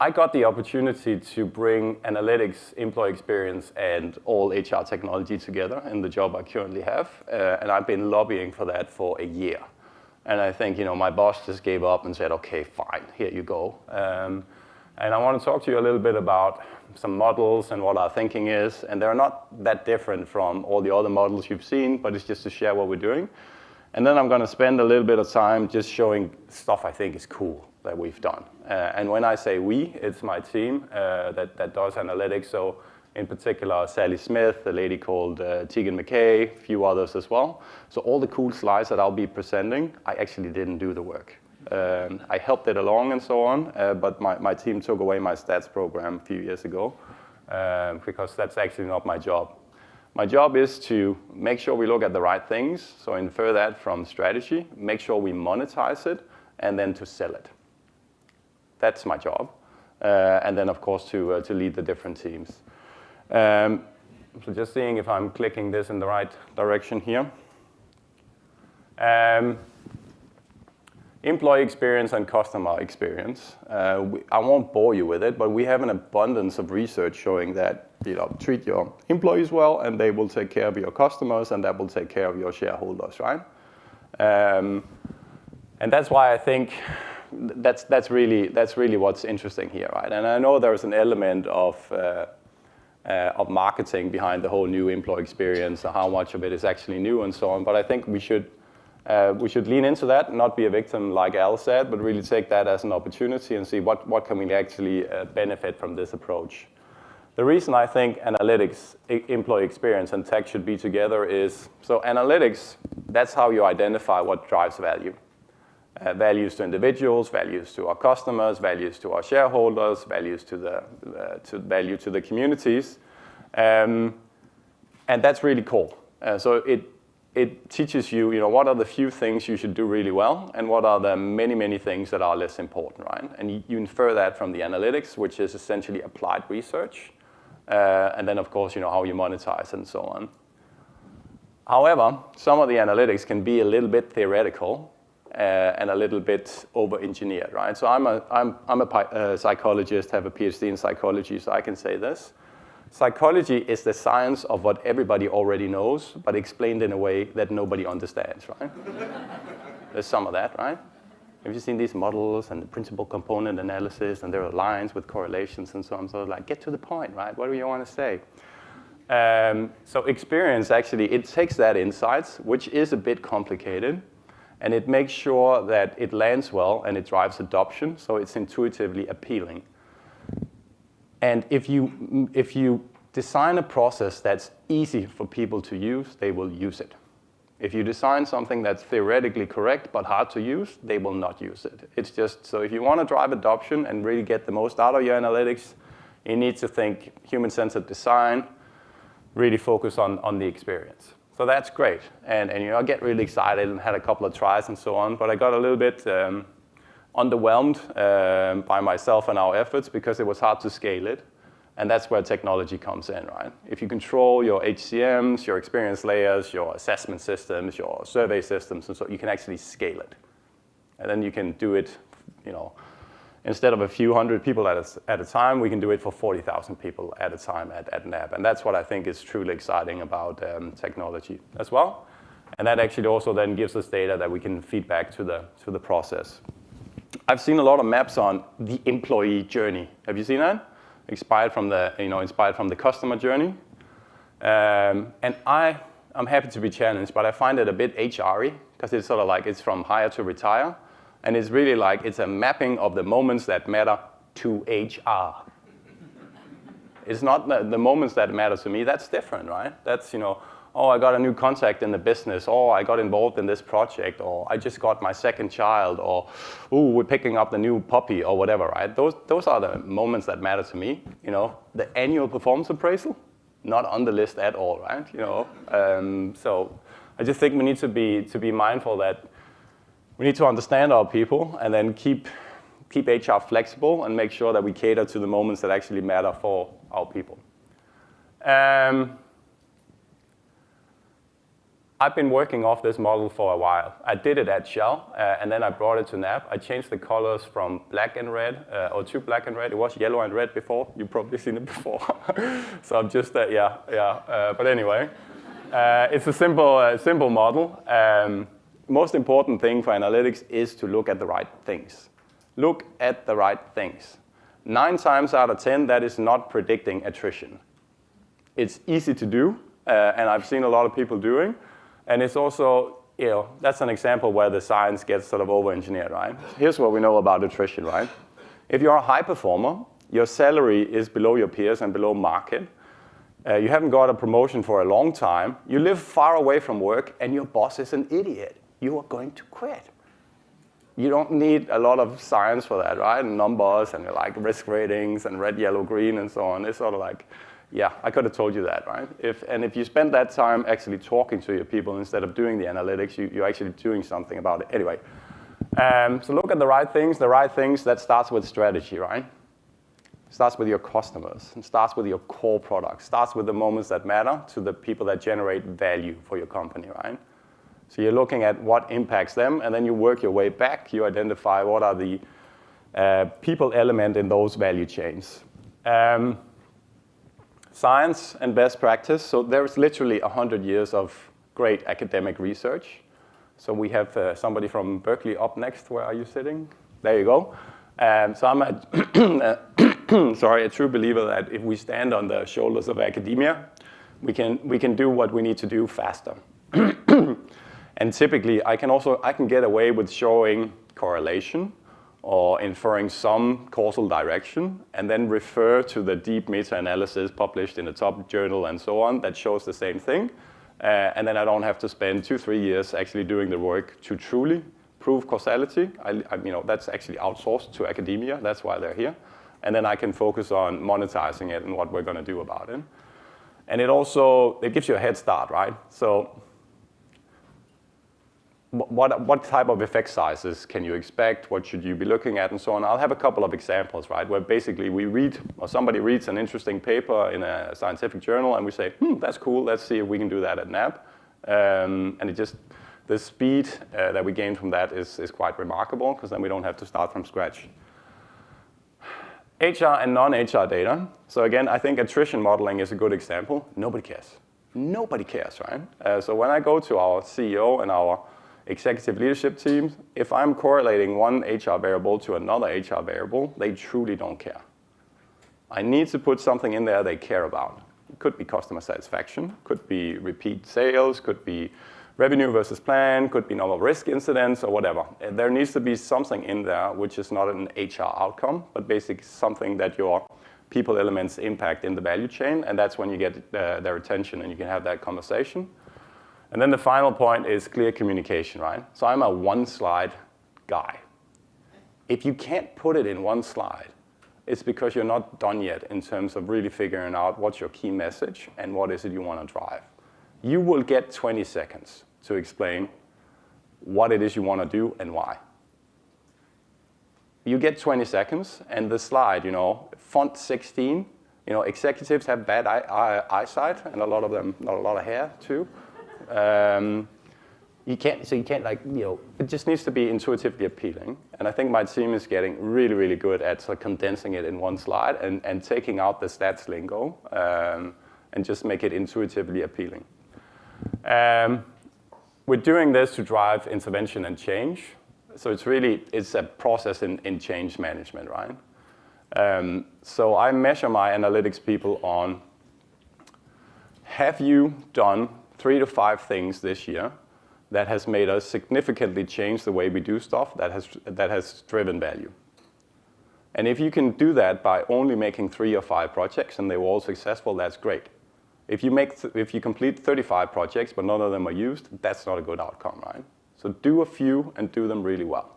I got the opportunity to bring analytics, employee experience, and all HR technology together in the job I currently have, and I've been lobbying for that for a year. And I think, my boss just gave up and said, okay, fine, here you go. And I want to talk to you a little bit about some models and what our thinking is, and they're not that different from all the other models you've seen, but it's just to share what we're doing. And then I'm going to spend a little bit of time just showing stuff I think is cool that we've done. And when I say we, it's my team that does analytics. So in particular, Sally Smith, a lady called Tegan McKay, a few others as well. So all the cool slides that I'll be presenting, I actually didn't do the work. I helped it along and so on, but my team took away my stats program a few years ago because that's actually not my job. My job is to make sure we look at the right things, so infer that from strategy, make sure we monetize it, and then to sell it. That's my job. And then, of course, to lead the different teams. So just seeing if I'm clicking this in the right direction here. Employee experience and customer experience. I won't bore you with it, but we have an abundance of research showing that treat your employees well, and they will take care of your customers, and that will take care of your shareholders, right? And that's why I think that's really what's interesting here, right? And I know there's an element of marketing behind the whole new employee experience, and how much of it is actually new and so on. But I think we should lean into that, and not be a victim, like Al said, but really take that as an opportunity and see what can we actually benefit from this approach. The reason I think analytics, employee experience, and tech should be together is, so analytics, that's how you identify what drives value. Values to individuals, values to our customers, values to our shareholders, values to the communities. And that's really cool. So it teaches you, what are the few things you should do really well, and what are the many, many things that are less important, right? And you infer that from the analytics, which is essentially applied research. And then, of course, how you monetize and so on. However, some of the analytics can be a little bit theoretical and a little bit over-engineered, right? So I'm a psychologist, have a PhD in psychology, so I can say this. Psychology is the science of what everybody already knows, but explained in a way that nobody understands, right? There's some of that, right? Have you seen these models and the principal component analysis, and there are lines with correlations and so on? So get to the point, right? What do you want to say? So experience, actually, it takes that insights, which is a bit complicated, and it makes sure that it lands well and it drives adoption, so it's intuitively appealing. And if you design a process that's easy for people to use, they will use it. If you design something that's theoretically correct but hard to use, they will not use it. It's just, so if you want to drive adoption and really get the most out of your analytics, you need to think human-centered design, really focus on the experience. So that's great. And I get really excited and had a couple of tries and so on, but I got a little bit underwhelmed by myself and our efforts because it was hard to scale it. And that's where technology comes in, right? If you control your HCMs, your experience layers, your assessment systems, your survey systems, and so you can actually scale it. And then you can do it, instead of a few hundred people at a time, we can do it for 40,000 people at a time at NAB. And that's what I think is truly exciting about technology as well. And that actually also then gives us data that we can feed back to the process. I've seen a lot of maps on the employee journey. Have you seen that? Inspired from the customer journey. And I'm happy to be challenged, but I find it a bit HR-y, because it's sort of it's from hire to retire. And it's really it's a mapping of the moments that matter to HR. It's not the moments that matter to me. That's different, right? That's, oh, I got a new contact in the business, or I got involved in this project, or I just got my second child, or, ooh, we're picking up the new puppy, or whatever, right? Those are the moments that matter to me. The annual performance appraisal, not on the list at all, right? So I just think we need to be mindful that we need to understand our people, and then keep HR flexible and make sure that we cater to the moments that actually matter for our people. I've been working off this model for a while. I did it at Shell, and then I brought it to NAB. I changed the colors from black and red, or to black and red. It was yellow and red before. You've probably seen it before. So I'm just, but anyway, it's a simple model. Most important thing for analytics is to look at the right things. Look at the right things. 9 times out of 10, that is not predicting attrition. It's easy to do, and I've seen a lot of people doing. And it's also, that's an example where the science gets sort of over-engineered, right? Here's what we know about attrition, right? If you're a high performer, your salary is below your peers and below market. You haven't got a promotion for a long time. You live far away from work, and your boss is an idiot. You are going to quit. You don't need a lot of science for that, right? And numbers and like risk ratings and red, yellow, green, and so on. It's sort of like, yeah, I could have told you that, right? If you spend that time actually talking to your people instead of doing the analytics, you're actually doing something about it. Anyway, so look at the right things. The right things, that starts with strategy, right? Starts with your customers. It starts with your core products. Starts with the moments that matter to the people that generate value for your company, right? So you're looking at what impacts them, and then you work your way back. You identify what are the people element in those value chains. Science and best practice. So there's literally 100 years of great academic research. So we have somebody from Berkeley up next. Where are you sitting? There you go. So I'm a true believer that if we stand on the shoulders of academia, we can do what we need to do faster. And typically, I can get away with showing correlation or inferring some causal direction, and then refer to the deep meta-analysis published in the top journal and so on that shows the same thing. And then I don't have to spend 2-3 years actually doing the work to truly prove causality. That's actually outsourced to academia. That's why they're here. And then I can focus on monetizing it and what we're going to do about it. And it gives you a head start, right? So what type of effect sizes can you expect? What should you be looking at, and so on? I'll have a couple of examples, right? Where basically we read, or somebody reads an interesting paper in a scientific journal, and we say, that's cool. Let's see if we can do that at NAB. And the speed that we gain from that is quite remarkable, because then we don't have to start from scratch. HR and non-HR data. So again, I think attrition modeling is a good example. Nobody cares. Nobody cares, right? So when I go to our CEO and our executive leadership teams, if I'm correlating one HR variable to another HR variable, they truly don't care. I need to put something in there they care about. It could be customer satisfaction, could be repeat sales, could be revenue versus plan, could be normal risk incidents or whatever. There needs to be something in there which is not an HR outcome, but basically something that your people elements impact in the value chain, and that's when you get their attention and you can have that conversation. And then the final point is clear communication, right? So I'm a one-slide guy. If you can't put it in one slide, it's because you're not done yet in terms of really figuring out what's your key message and what is it you want to drive. You will get 20 seconds to explain what it is you want to do and why. You get 20 seconds, and the slide, font 16, executives have bad eyesight, and a lot of them, not a lot of hair too. You can't, it just needs to be intuitively appealing. And I think my team is getting really, really good at sort of condensing it in one slide and taking out the stats lingo and just make it intuitively appealing. We're doing this to drive intervention and change. So it's a process in change management, right? So I measure my analytics people on, have you done 3 to 5 things this year that has made us significantly change the way we do stuff that has driven value? And if you can do that by only making 3 or 5 projects and they were all successful, that's great. If you complete 35 projects but none of them are used, that's not a good outcome, right? So do a few and do them really well.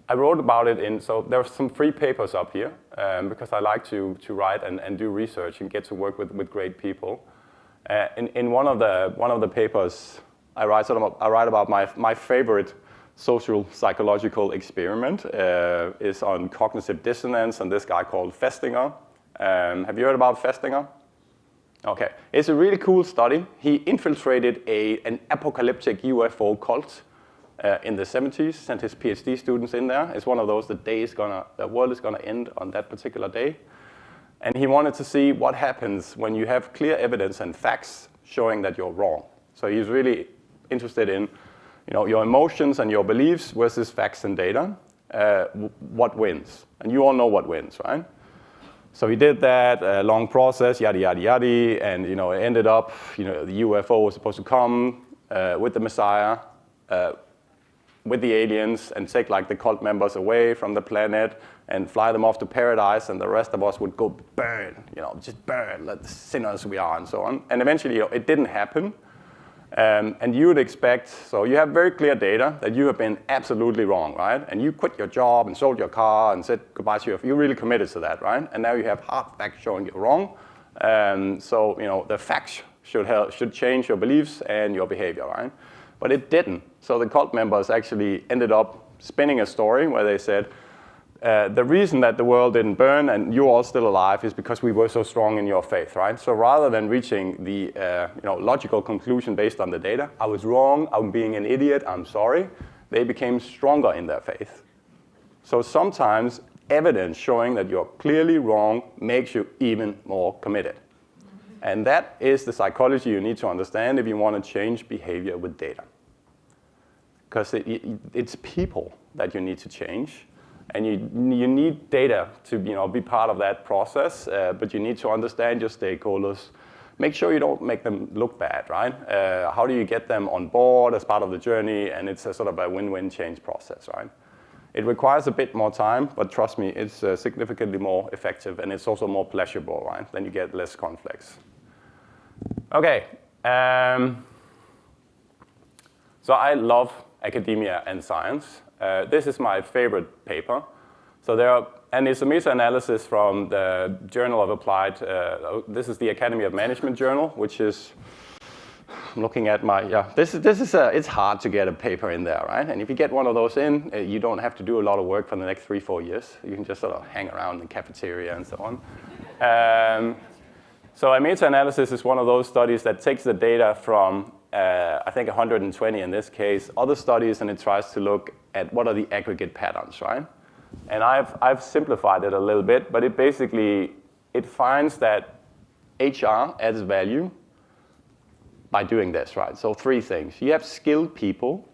I wrote about it so there are some free papers up here because I like to write and do research and get to work with great people. In one of the papers, I write about my favorite social psychological experiment is on cognitive dissonance and this guy called Festinger. Have you heard about Festinger? Okay, it's a really cool study. He infiltrated an apocalyptic UFO cult in the 70s, sent his PhD students in there. It's one of those, the world is gonna end on that particular day. And he wanted to see what happens when you have clear evidence and facts showing that you're wrong. So he's really interested in your emotions and your beliefs versus facts and data. What wins? And you all know what wins, right? So he did that, long process, yada, yada, yada, and it ended up, the UFO was supposed to come with the Messiah, with the aliens, and take like the cult members away from the planet and fly them off to paradise, and the rest of us would go burn, just burn, like the sinners we are, and so on. And eventually, it didn't happen. And you would expect, so you have very clear data that you have been absolutely wrong, right? And you quit your job and sold your car and said goodbye to you're really committed to that, right? And now you have hard facts showing you're wrong. So, the facts should change your beliefs and your behavior, right? But it didn't. So the cult members actually ended up spinning a story where they said, the reason that the world didn't burn and you're all still alive is because we were so strong in your faith, right? So rather than reaching the logical conclusion based on the data, I was wrong, I'm being an idiot, I'm sorry, they became stronger in their faith. So sometimes evidence showing that you're clearly wrong makes you even more committed. And that is the psychology you need to understand if you want to change behavior with data. Because it's people that you need to change. And you need data to be part of that process, but you need to understand your stakeholders. Make sure you don't make them look bad, right? How do you get them on board as part of the journey? And it's a sort of a win-win change process, right? It requires a bit more time, but trust me, it's significantly more effective, and it's also more pleasurable, right? Then you get less conflicts. Okay. So I love academia and science. This is my favorite paper. So and it's a meta-analysis from the Journal of Applied, this is the Academy of Management Journal, which is, I'm looking at it's hard to get a paper in there, right? And if you get one of those in, you don't have to do a lot of work for the next 3-4 years. You can just sort of hang around in the cafeteria and so on. So a meta-analysis is one of those studies that takes the data from, I think 120 in this case, other studies, and it tries to look at what are the aggregate patterns, right? And I've simplified it a little bit, but it finds that HR adds value by doing this, right? So 3 things. You have skilled people,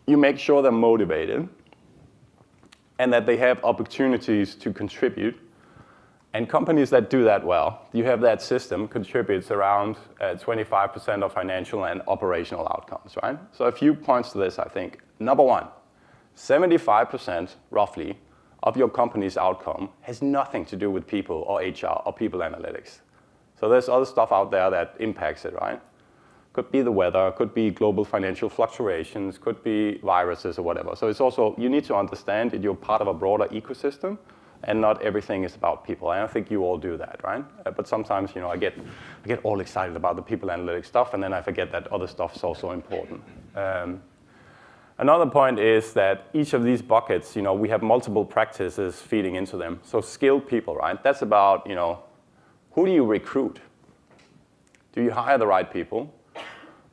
you make sure they're motivated, and that they have opportunities to contribute. And companies that do that well, you have that system contributes around 25% of financial and operational outcomes, right? So a few points to this, I think. Number 1, 75% roughly of your company's outcome has nothing to do with people or HR or people analytics. So there's other stuff out there that impacts it, right? Could be the weather, could be global financial fluctuations, could be viruses or whatever. So it's also, you need to understand that you're part of a broader ecosystem, and not everything is about people. And I think you all do that, right? But sometimes, I get all excited about the people analytics stuff, and then I forget that other stuff is also important. Another point is that each of these buckets, we have multiple practices feeding into them. So skilled people, right? That's about, who do you recruit? Do you hire the right people?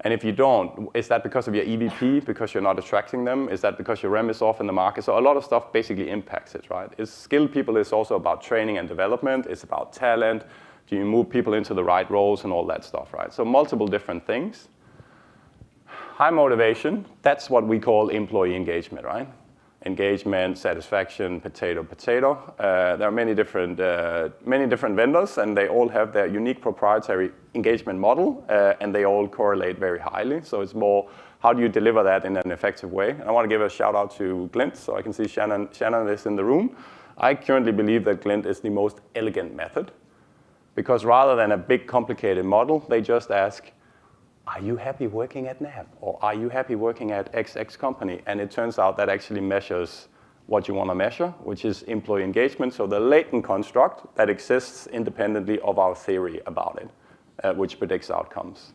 And if you don't, is that because of your EVP, because you're not attracting them? Is that because your REM is off in the market? So a lot of stuff basically impacts it, right? Skilled people is also about training and development. It's about talent. Do you move people into the right roles and all that stuff, right? So multiple different things. High motivation, that's what we call employee engagement, right? Engagement, satisfaction, potato. There are many different vendors, and they all have their unique proprietary engagement model, and they all correlate very highly. So it's more, how do you deliver that in an effective way? I want to give a shout out to Glint, so I can see Shannon is in the room. I currently believe that Glint is the most elegant method, because rather than a big complicated model, they just ask, are you happy working at NAB? Or are you happy working at XX company? And it turns out that actually measures what you want to measure, which is employee engagement. So the latent construct that exists independently of our theory about it, which predicts outcomes.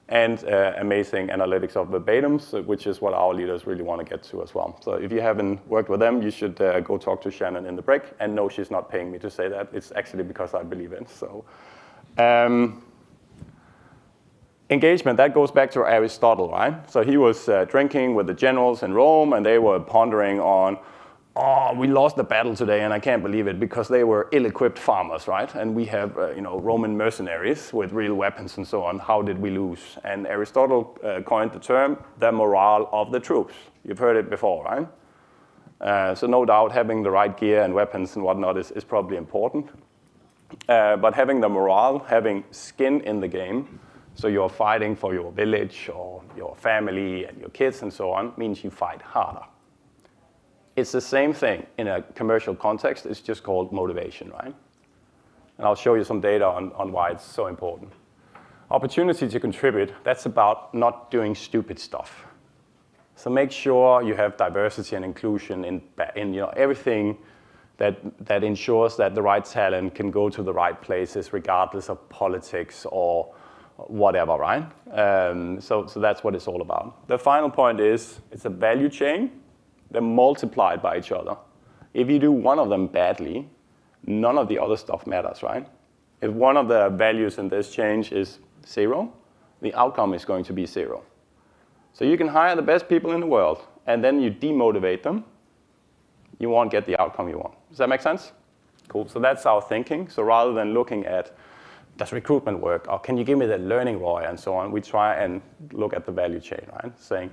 And amazing analytics of verbatims, which is what our leaders really want to get to as well. So if you haven't worked with them, you should go talk to Shannon in the break. And no, she's not paying me to say that. It's actually because I believe in. So Engagement, that goes back to Aristotle, right? So he was drinking with the generals in Rome, and they were pondering on, oh, we lost the battle today, and I can't believe it, because they were ill-equipped farmers, right? And we have, Roman mercenaries with real weapons and so on. How did we lose? And Aristotle coined the term, the morale of the troops. You've heard it before, right? So no doubt having the right gear and weapons and whatnot is probably important. But having the morale, having skin in the game, so you're fighting for your village or your family and your kids and so on, means you fight harder. It's the same thing in a commercial context. It's just called motivation, right? And I'll show you some data on why it's so important. Opportunity to contribute, that's about not doing stupid stuff. So make sure you have diversity and inclusion in everything that ensures that the right talent can go to the right places regardless of politics or whatever, right? So that's what it's all about. The final point is it's a value chain. They're multiplied by each other. If you do one of them badly, none of the other stuff matters, right? If one of the values in this chain is 0, the outcome is going to be 0. So you can hire the best people in the world, and then you demotivate them, you won't get the outcome you want. Does that make sense? Cool. So that's our thinking. So rather than looking at, does recruitment work, or can you give me the learning ROI and so on, we try and look at the value chain, right? Saying,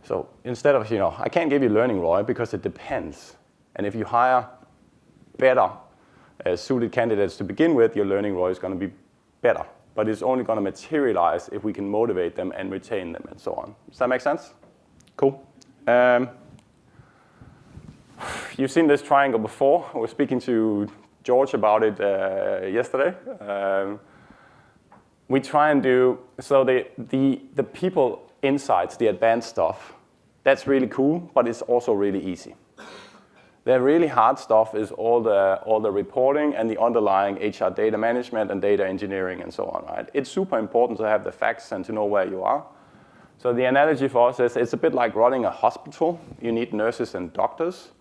so instead of, I can't give you learning ROI because it depends. And if you hire better suited candidates to begin with, your learning ROI is going to be better. But it's only going to materialize if we can motivate them and retain them and so on. Does that make sense? Cool. You've seen this triangle before. I was speaking to George about it yesterday. We try and do, so the people insights, the advanced stuff, that's really cool, but it's also really easy. The really hard stuff is all the reporting and the underlying HR data management and data engineering and so on, right? It's super important to have the facts and to know where you are. So the analogy for us is it's a bit like running a hospital. You need nurses and doctors,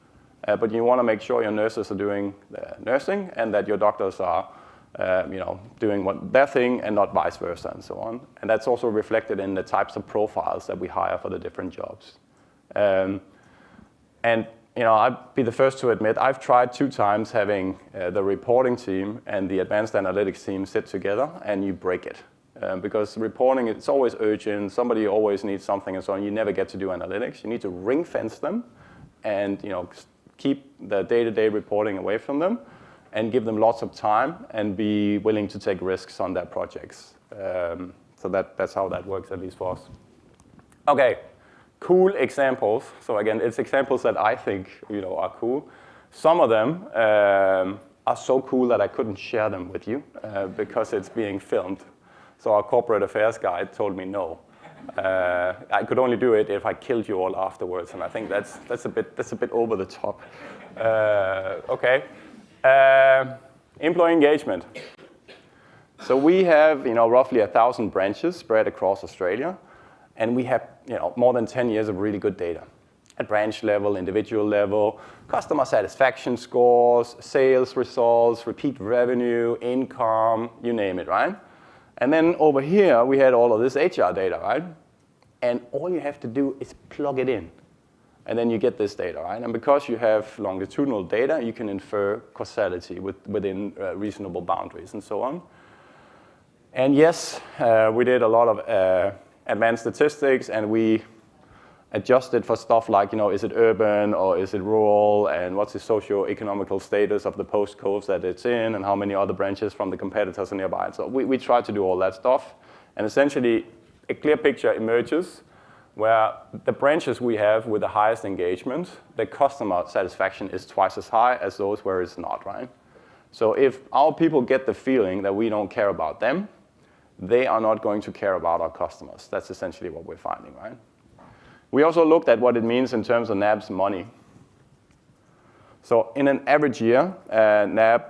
but you want to make sure your nurses are doing the nursing and that your doctors are doing their thing and not vice versa and so on. And that's also reflected in the types of profiles that we hire for the different jobs. I'd be the first to admit, I've tried 2 times having the reporting team and the advanced analytics team sit together, and you break it. Because reporting, it's always urgent, somebody always needs something and so on, you never get to do analytics. You need to ring fence them and keep the day-to-day reporting away from them and give them lots of time and be willing to take risks on their projects. So that's how that works, at least for us. Okay. Cool examples. So again, it's examples that I think are cool. Some of them are so cool that I couldn't share them with you because it's being filmed. So our corporate affairs guy told me no. I could only do it if I killed you all afterwards, and I think that's a bit over the top. Okay. Employee engagement. So we have roughly 1,000 branches spread across Australia. And we have more than 10 years of really good data at branch level, individual level, customer satisfaction scores, sales results, repeat revenue, income, you name it, right? And then over here, we had all of this HR data, right? And all you have to do is plug it in. And then you get this data, right? And because you have longitudinal data, you can infer causality within reasonable boundaries and so on. And yes, we did a lot of advanced statistics, and we adjusted for stuff like, is it urban or is it rural, and what's the socio-economical status of the postcodes that it's in, and how many other branches from the competitors are nearby. So we tried to do all that stuff, and essentially a clear picture emerges where the branches we have with the highest engagement, the customer satisfaction is twice as high as those where it's not, right? So if our people get the feeling that we don't care about them, they are not going to care about our customers. That's essentially what we're finding, right? We also looked at what it means in terms of NAB's money. So in an average year, NAB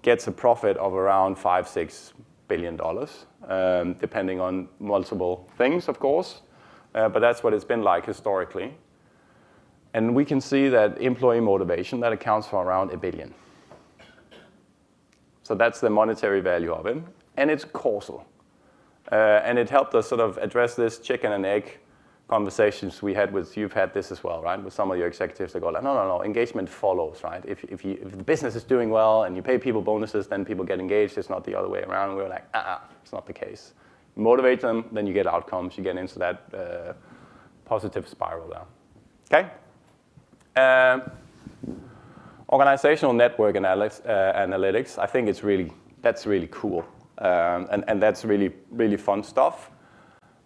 gets a profit of around $5-6 billion, depending on multiple things, of course. But that's what it's been like historically. And we can see that employee motivation, that accounts for around $1 billion. So that's the monetary value of it. and it's causal. And it helped us sort of address this chicken and egg conversations we had with, you've had this as well, right? With some of your executives that go like, no, engagement follows, right? If the business is doing well and you pay people bonuses, then people get engaged. It's not the other way around. We were like, it's not the case. You motivate them, then you get outcomes. You get into that positive spiral there. Okay? Organizational network analytics, I think that's really cool. And that's really, really fun stuff.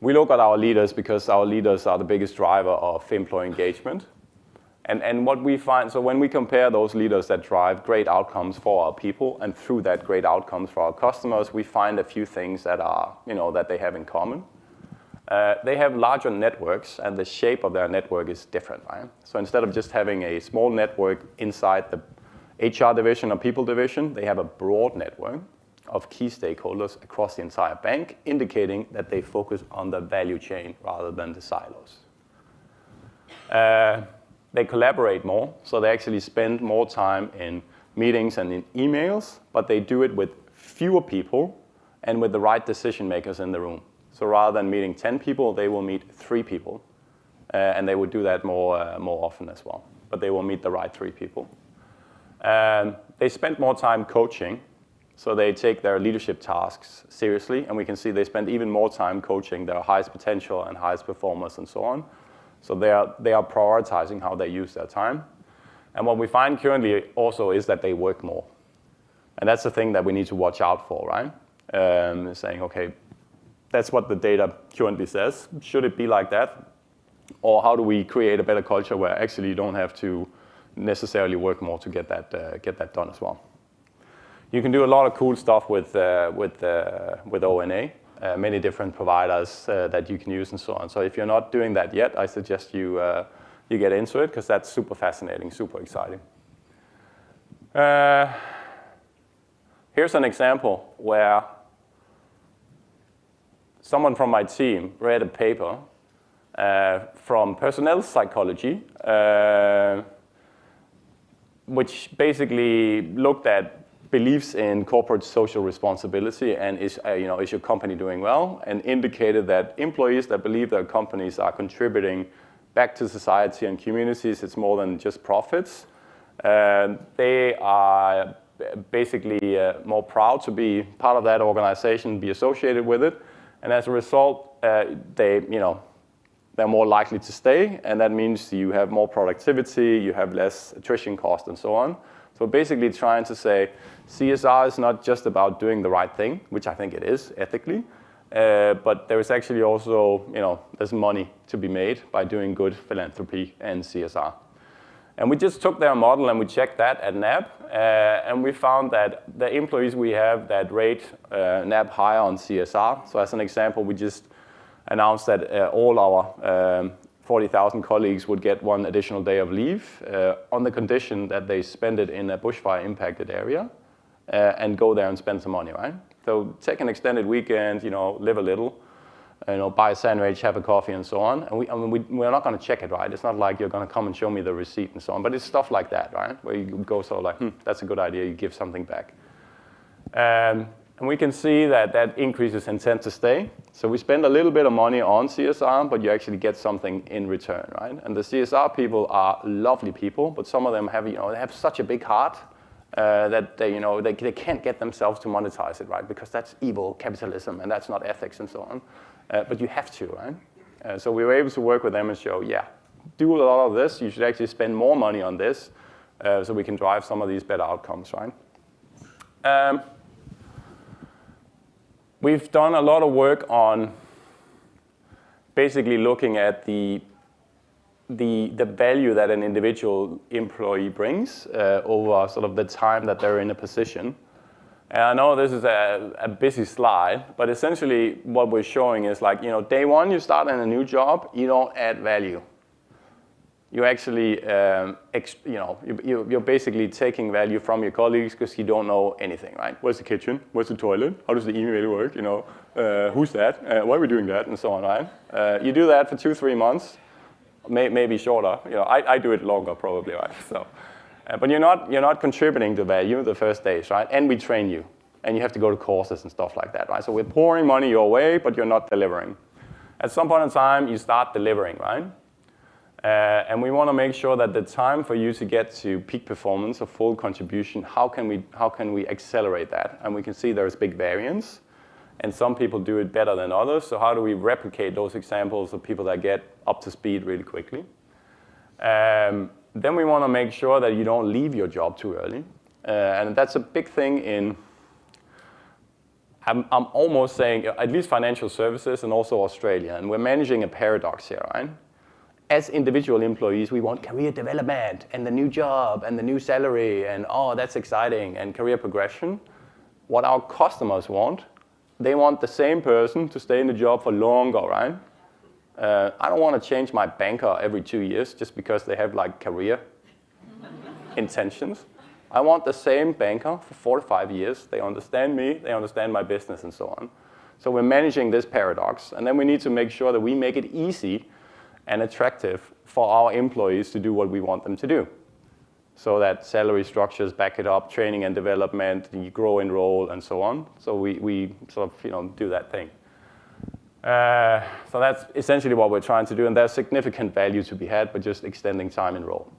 We look at our leaders because our leaders are the biggest driver of employee engagement. And what we find, so when we compare those leaders that drive great outcomes for our people and through that great outcomes for our customers, we find a few things that are, that they have in common. They have larger networks and the shape of their network is different, right? So instead of just having a small network inside the HR division or people division, they have a broad network of key stakeholders across the entire bank, indicating that they focus on the value chain rather than the silos. They collaborate more, so they actually spend more time in meetings and in emails, but they do it with fewer people and with the right decision makers in the room. So rather than meeting 10 people, they will meet 3 people, and they would do that more often as well, but they will meet the right 3 people. They spend more time coaching, so they take their leadership tasks seriously, and we can see they spend even more time coaching their highest potential and highest performers and so on. So they are prioritizing how they use their time. And what we find currently also is that they work more. And that's the thing that we need to watch out for, right? Saying, okay, that's what the data currently says. Should it be like that? Or how do we create a better culture where actually you don't have to necessarily work more to get that done as well? You can do a lot of cool stuff with O&A, many different providers that you can use and so on. So if you're not doing that yet, I suggest you get into it because that's super fascinating, super exciting. Here's an example where someone from my team read a paper from personnel psychology, which basically looked at beliefs in corporate social responsibility and is your company doing well, and indicated that employees that believe their companies are contributing back to society and communities, it's more than just profits. They are basically more proud to be part of that organization, be associated with it, and as a result, they're more likely to stay, and that means you have more productivity, you have less attrition cost, and so on. So basically trying to say CSR is not just about doing the right thing, which I think it is ethically, but there is actually also, there's money to be made by doing good philanthropy and CSR. And we just took their model and we checked that at NAB, and we found that the employees we have that rate NAB higher on CSR. So as an example, we just announced that all our 40,000 colleagues would get 1 additional day of leave on the condition that they spend it in a bushfire impacted area and go there and spend some money, right? So take an extended weekend, live a little, buy a sandwich, have a coffee and so on. And we're not going to check it, right? It's not like you're going to come and show me the receipt and so on, but it's stuff like that, right? Where you go sort of like, that's a good idea, you give something back. And we can see that increases intent to stay. So we spend a little bit of money on CSR, but you actually get something in return, right? And the CSR people are lovely people, but some of them have, they have such a big heart that they can't get themselves to monetize it, right? Because that's evil capitalism and that's not ethics and so on. But you have to, right? So we were able to work with them and show, do a lot of this. You should actually spend more money on this so we can drive some of these better outcomes, right? We've done a lot of work on basically looking at the value that an individual employee brings over sort of the time that they're in a position. And I know this is a busy slide, but essentially what we're showing is like, day one you start in a new job, you don't add value. You actually, you're basically taking value from your colleagues because you don't know anything, right? Where's the kitchen? Where's the toilet? How does the email work? Who's that? Why are we doing that? And so on, right? You do that for 2-3 months, maybe shorter. I do it longer probably, right? So, but you're not contributing to value the first days, right? And we train you. and you have to go to courses and stuff like that, right? So we're pouring money your way, but you're not delivering. At some point in time, you start delivering, right? And we want to make sure that the time for you to get to peak performance or full contribution, how can we accelerate that? And we can see there's big variance, and some people do it better than others. So how do we replicate those examples of people that get up to speed really quickly? Then we want to make sure that you don't leave your job too early. And that's a big thing in, I'm almost saying, at least financial services and also Australia. And we're managing a paradox here, right? As individual employees, we want career development and the new job and the new salary and, oh, that's exciting, and career progression. What our customers want, they want the same person to stay in the job for longer, right? I don't want to change my banker every 2 years just because they have like career intentions. I want the same banker for 4 to 5 years. They understand me, they understand my business, and so on. So we're managing this paradox, and then we need to make sure that we make it easy and attractive for our employees to do what we want them to do. So that salary structures back it up, training and development, you grow in role, and so on. So we sort of do that thing. So that's essentially what we're trying to do, and there's significant value to be had by just extending time in role.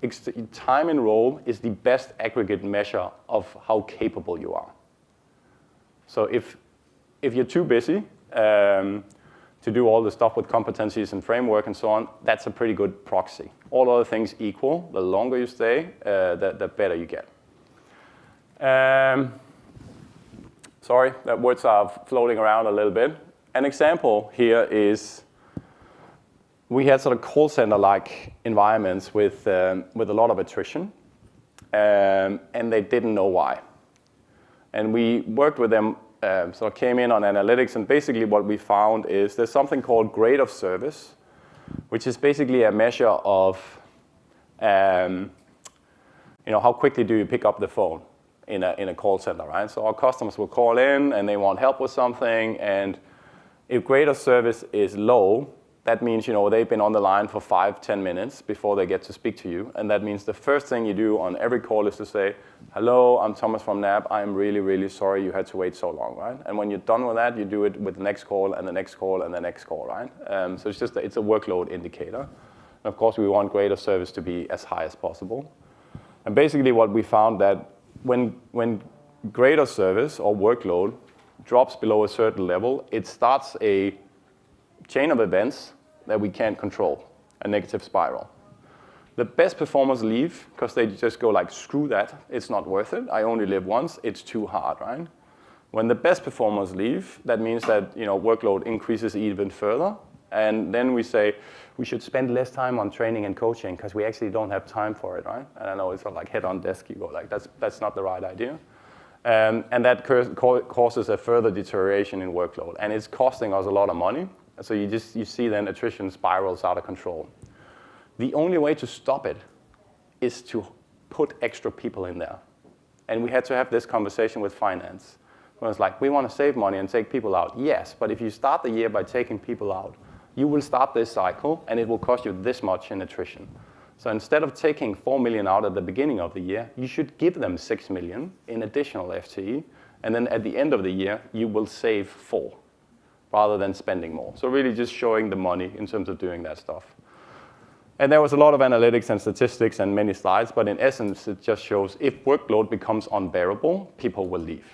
Time in role is the best aggregate measure of how capable you are. So if you're too busy to do all the stuff with competencies and framework and so on, that's a pretty good proxy. All other things equal, the longer you stay, the better you get. Sorry, that words are floating around a little bit. An example here is we had sort of call center-like environments with a lot of attrition, and they didn't know why. And we worked with them, sort of came in on analytics, and basically what we found is there's something called grade of service, which is basically a measure of how quickly do you pick up the phone in a call center, right? So our customers will call in and they want help with something, and if grade of service is low, that means they've been on the line for 5-10 minutes before they get to speak to you, and that means the first thing you do on every call is to say, "Hello, I'm Thomas from NAB. I'm really, really sorry you had to wait so long," right? And when you're done with that, you do it with the next call and the next call and the next call, right? So it's a workload indicator. And of course, we want grade of service to be as high as possible. And basically, what we found that when grade of service or workload drops below a certain level, it starts a chain of events that we can't control, a negative spiral. The best performers leave because they just go like, screw that, it's not worth it, I only live once, it's too hard, right? When the best performers leave, that means that workload increases even further, and then we say we should spend less time on training and coaching because we actually don't have time for it, right? And I know it's sort of like head on desk, you go like, that's not the right idea. And that causes a further deterioration in workload, and it's costing us a lot of money. So you see then attrition spirals out of control. The only way to stop it is to put extra people in there. And we had to have this conversation with finance. It was like, we want to save money and take people out. Yes, but if you start the year by taking people out, you will start this cycle, and it will cost you this much in attrition. So instead of taking 4 million out at the beginning of the year, you should give them 6 million in additional FTE, and then at the end of the year, you will save 4 rather than spending more. So really just showing the money in terms of doing that stuff. And there was a lot of analytics and statistics and many slides, but in essence, it just shows if workload becomes unbearable, people will leave.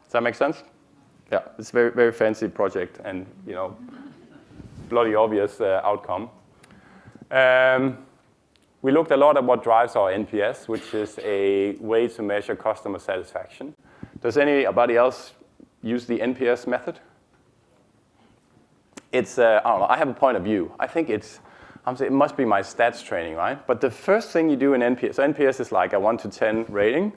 Does that make sense? Yeah, it's a very, very fancy project and, bloody obvious outcome. We looked a lot at what drives our NPS, which is a way to measure customer satisfaction. Does anybody else use the NPS method? It's, I don't know, I have a point of view. I think it must be my stats training, right? But the first thing you do in NPS, so NPS is like a 1 to 10 rating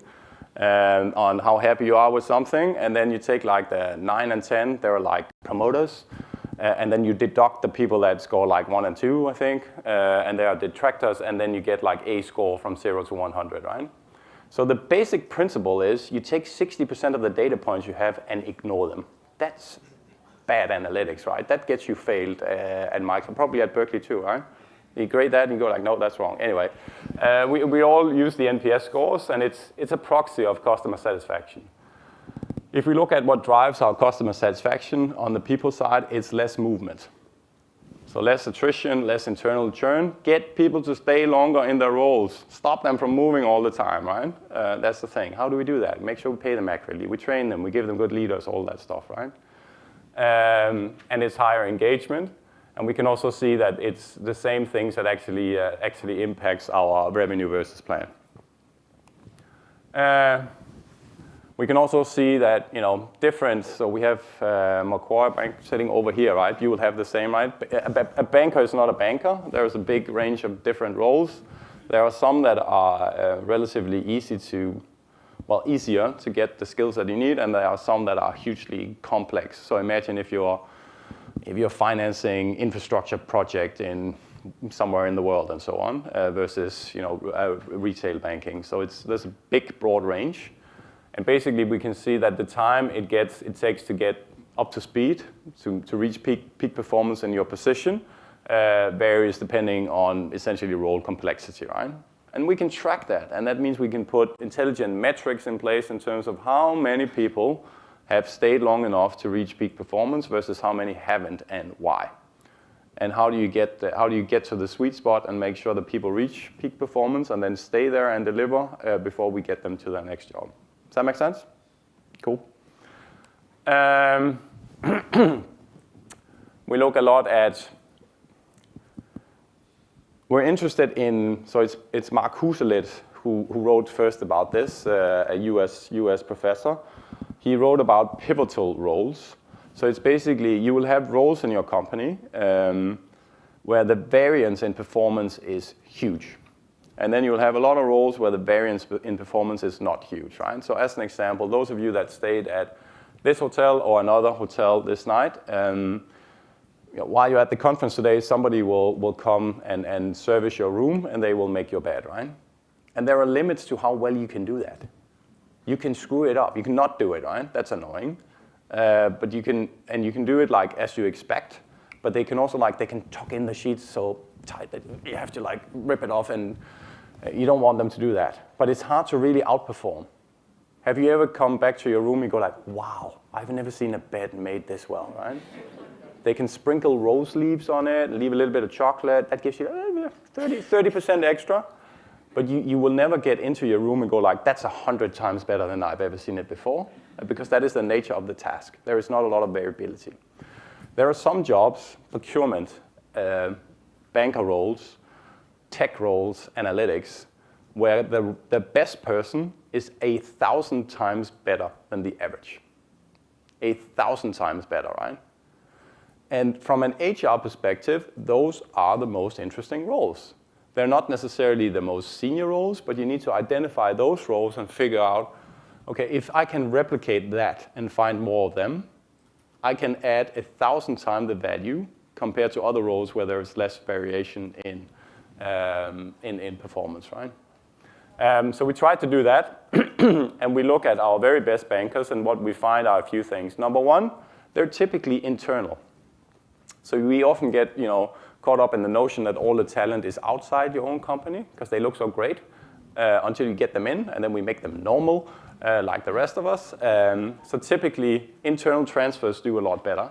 on how happy you are with something, and then you take like the 9 and 10, they're like promoters. And then you deduct the people that score like 1 and 2, I think, and they are detractors, and then you get like a score from 0 to 100, right? So the basic principle is you take 60% of the data points you have and ignore them. That's bad analytics, right? That gets you failed at Microsoft, probably at Berkeley too, right? You grade that and you go like, no, that's wrong. Anyway, we all use the NPS scores, and it's a proxy of customer satisfaction. If we look at what drives our customer satisfaction on the people side, it's less movement. So less attrition, less internal churn. Get people to stay longer in their roles. Stop them from moving all the time, right? That's the thing. How do we do that? Make sure we pay them accurately. We train them. We give them good leaders, all that stuff, right? And it's higher engagement. And we can also see that it's the same things that actually impacts our revenue versus plan. We can also see that, different, so we have Macquarie Bank sitting over here, right? You will have the same, right? A banker is not a banker. There's a big range of different roles. There are some that are relatively easier to get the skills that you need, and there are some that are hugely complex. So imagine if you're financing infrastructure project in somewhere in the world and so on, versus retail banking. So there's a big broad range. And basically, we can see that the time it takes to get up to speed, to reach peak performance in your position, varies depending on essentially role complexity, right? And we can track that, and that means we can put intelligent metrics in place in terms of how many people have stayed long enough to reach peak performance versus how many haven't and why. And how do you get to the sweet spot and make sure that people reach peak performance and then stay there and deliver before we get them to their next job? Does that make sense? Cool. We look a lot at, we're interested in, so it's Mark Huselit who wrote first about this, a US professor. He wrote about pivotal roles. So it's basically, you will have roles in your company where the variance in performance is huge. And then you'll have a lot of roles where the variance in performance is not huge, right? So as an example, those of you that stayed at this hotel or another hotel this night, while you're at the conference today, somebody will come and service your room, and they will make your bed, right? And there are limits to how well you can do that. You can screw it up. You cannot do it, right? That's annoying. But you can do it like as you expect. But they can also they can tuck in the sheets so tight that you have to rip it off, and you don't want them to do that. But it's hard to really outperform. Have you ever come back to your room and go wow, I've never seen a bed made this well, right? They can sprinkle rose leaves on it, leave a little bit of chocolate. That gives you 30% extra. But you will never get into your room and go that's 100 times better than I've ever seen it before, because that is the nature of the task. There is not a lot of variability. There are some jobs, procurement, banker roles, tech roles, analytics, where the best person is 1,000 times better than the average. 1,000 times better, right? And from an HR perspective, those are the most interesting roles. They're not necessarily the most senior roles, but you need to identify those roles and figure out, okay, if I can replicate that and find more of them, I can add 1,000 times the value compared to other roles where there is less variation in performance, right? So we try to do that, and we look at our very best bankers, and what we find are a few things. Number one, they're typically internal. So we often get caught up in the notion that all the talent is outside your own company because they look so great until you get them in, and then we make them normal like the rest of us. So typically, internal transfers do a lot better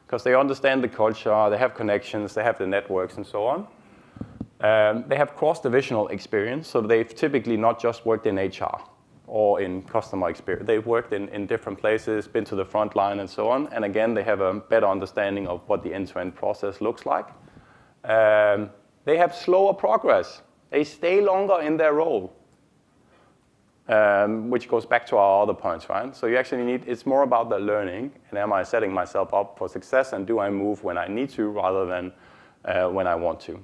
because they understand the culture, they have connections, they have the networks, and so on. They have cross-divisional experience, so they've typically not just worked in HR or in customer experience. They've worked in different places, been to the front line, and so on. And again, they have a better understanding of what the end-to-end process looks like. They have slower progress. They stay longer in their role, which goes back to our other points, right? So you actually it's more about the learning, and am I setting myself up for success, and do I move when I need to rather than when I want to.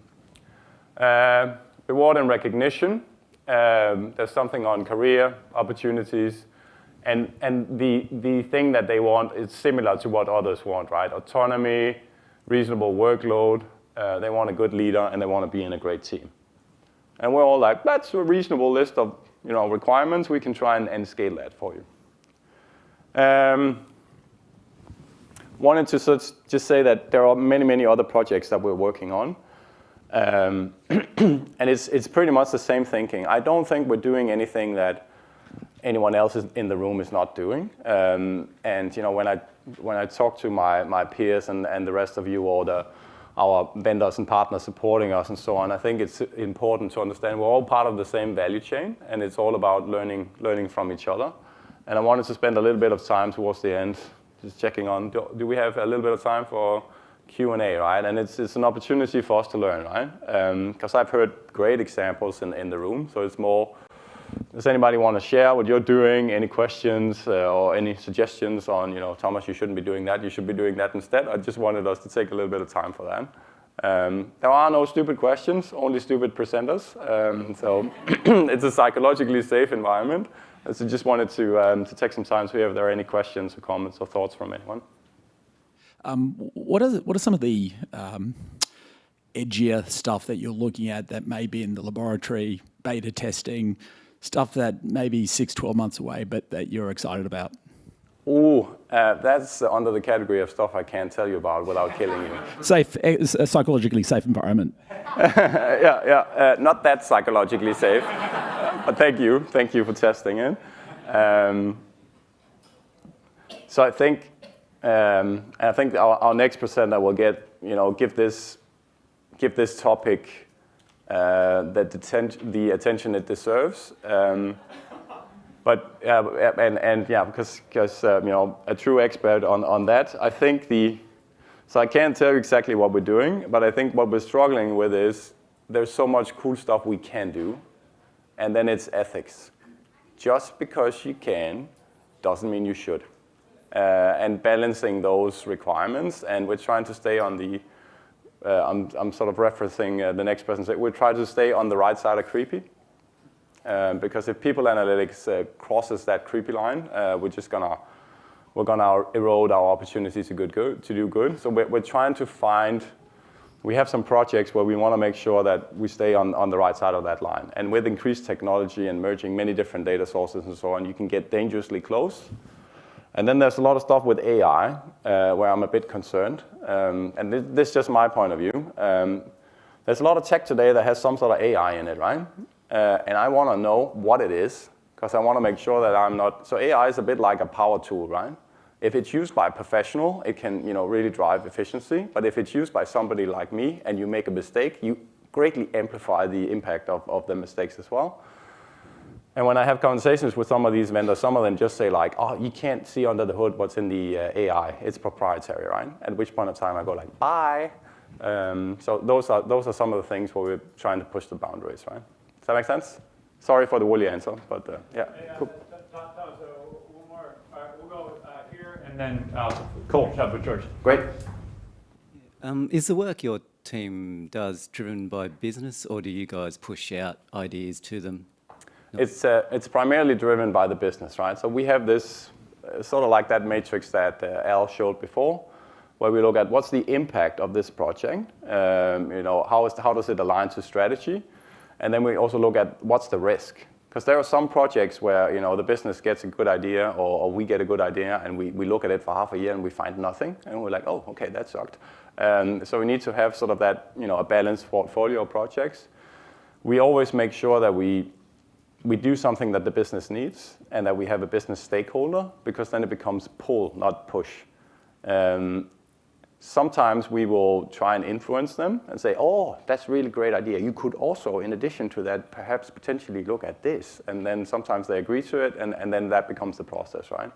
Reward and recognition. There's something on career opportunities, and the thing that they want is similar to what others want, right? Autonomy, reasonable workload. They want a good leader, and they want to be in a great team. And we're all that's a reasonable list of requirements. We can try and scale that for you. Wanted to just say that there are many other projects that we're working on. And it's pretty much the same thinking. I don't think we're doing anything that anyone else in the room is not doing. And when I talk to my peers and the rest of you, or our vendors and partners supporting us and so on, I think it's important to understand we're all part of the same value chain, and it's all about learning from each other. And I wanted to spend a little bit of time towards the end just checking on, do we have a little bit of time for Q&A, right? And it's an opportunity for us to learn, right? Because I've heard great examples in the room, so it's more, does anybody want to share what you're doing? Any questions or any suggestions on, Thomas, you shouldn't be doing that, you should be doing that instead? I just wanted us to take a little bit of time for that. There are no stupid questions, only stupid presenters. So it's a psychologically safe environment. So just wanted to take some time to hear if there are any questions or comments or thoughts from anyone. What are some of the edgier stuff that you're looking at that may be in the laboratory, beta testing, stuff that may be 6-12 months away, but that you're excited about? That's under the category of stuff I can't tell you about without killing you. Safe, a psychologically safe environment. Not that psychologically safe, but thank you for testing it. So I think our next presenter will give this topic the attention it deserves. Because a true expert on that. I think so I can't tell you exactly what we're doing, but I think what we're struggling with is there's so much cool stuff we can do, and then it's ethics. Just because you can doesn't mean you should. And balancing those requirements, and we're trying to stay on the, I'm sort of referencing the next person, we're trying to stay on the right side of creepy. Because if people analytics crosses that creepy line, we're gonna erode our opportunities to do good. So we're trying to find. We have some projects where we want to make sure that we stay on the right side of that line. And with increased technology and merging many different data sources and so on, you can get dangerously close. And then there's a lot of stuff with AI where I'm a bit concerned. And this is just my point of view. There's a lot of tech today that has some sort of AI in it, right? And I want to know what it is, because I want to make sure that I'm not. So AI is a bit like a power tool, right? If it's used by a professional, it can really drive efficiency. But if it's used by somebody like me and you make a mistake, you greatly amplify the impact of the mistakes as well. And when I have conversations with some of these vendors, some of them just say like, oh, you can't see under the hood what's in the AI. It's proprietary, right? At which point of time I go like, bye. So those are some of the things where we're trying to push the boundaries, right? Does that make sense? Sorry for the woolly answer, but yeah. Cool. So one more. All right, we'll go here and then cool. Chat with George. Great. Is the work your team does driven by business, or do you guys push out ideas to them? It's primarily driven by the business, right? So we have this sort of like that matrix that Al showed before, where we look at what's the impact of this project, how does it align to strategy, and then we also look at what's the risk. Because there are some projects where the business gets a good idea, or we get a good idea, and we look at it for half a year and we find nothing, and we're like, oh, okay, that sucked. So we need to have sort of that, a balanced portfolio of projects. We always make sure that we do something that the business needs and that we have a business stakeholder, because then it becomes pull, not push. Sometimes we will try and influence them and say, oh, that's a really great idea. You could also, in addition to that, perhaps potentially look at this. And then sometimes they agree to it, and then that becomes the process, right?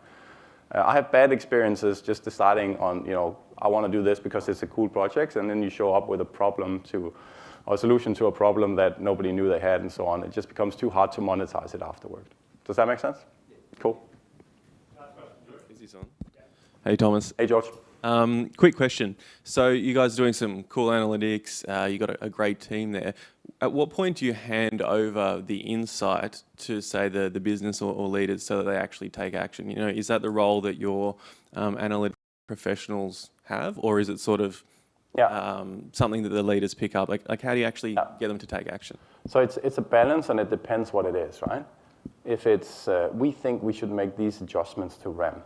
I have bad experiences just deciding on, I want to do this because it's a cool project, and then you show up with a solution to a problem that nobody knew they had and so on. It just becomes too hard to monetize it afterward. Does that make sense? Yeah. Cool. Is this on? Hey, Thomas. Hey, George. Quick question. So you guys are doing some cool analytics. You got a great team there. At what point do you hand over the insight to, say, the business or leaders so that they actually take action? Is that the role that your analytic professionals have, or is it sort of something that the leaders pick up? Like how do you actually get them to take action? So it's a balance, and it depends what it is, right? If it's we think we should make these adjustments to REM,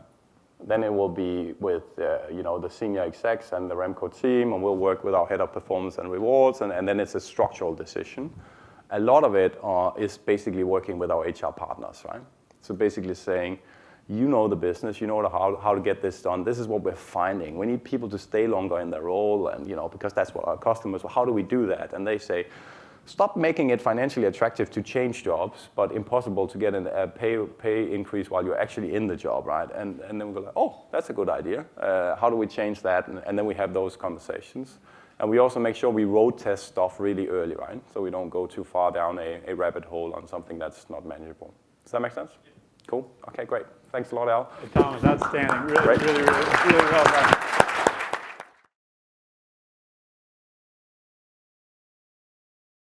then it will be with the senior execs and the Remco team, and we'll work with our head of performance and rewards, and then it's a structural decision. A lot of it is basically working with our HR partners, right? So basically saying, you know the business, you know how to get this done. This is what we're finding. We need people to stay longer in their role, and because that's what our customers. How do we do that? And they say, stop making it financially attractive to change jobs, but impossible to get a pay increase while you're actually in the job, right? And then we go like, oh, that's a good idea. How do we change that? And then we have those conversations. And we also make sure we road test stuff really early, right? So we don't go too far down a rabbit hole on something that's not manageable. Does that make sense? Cool. Okay, great. Thanks a lot, Al. Tom was outstanding. Really well done.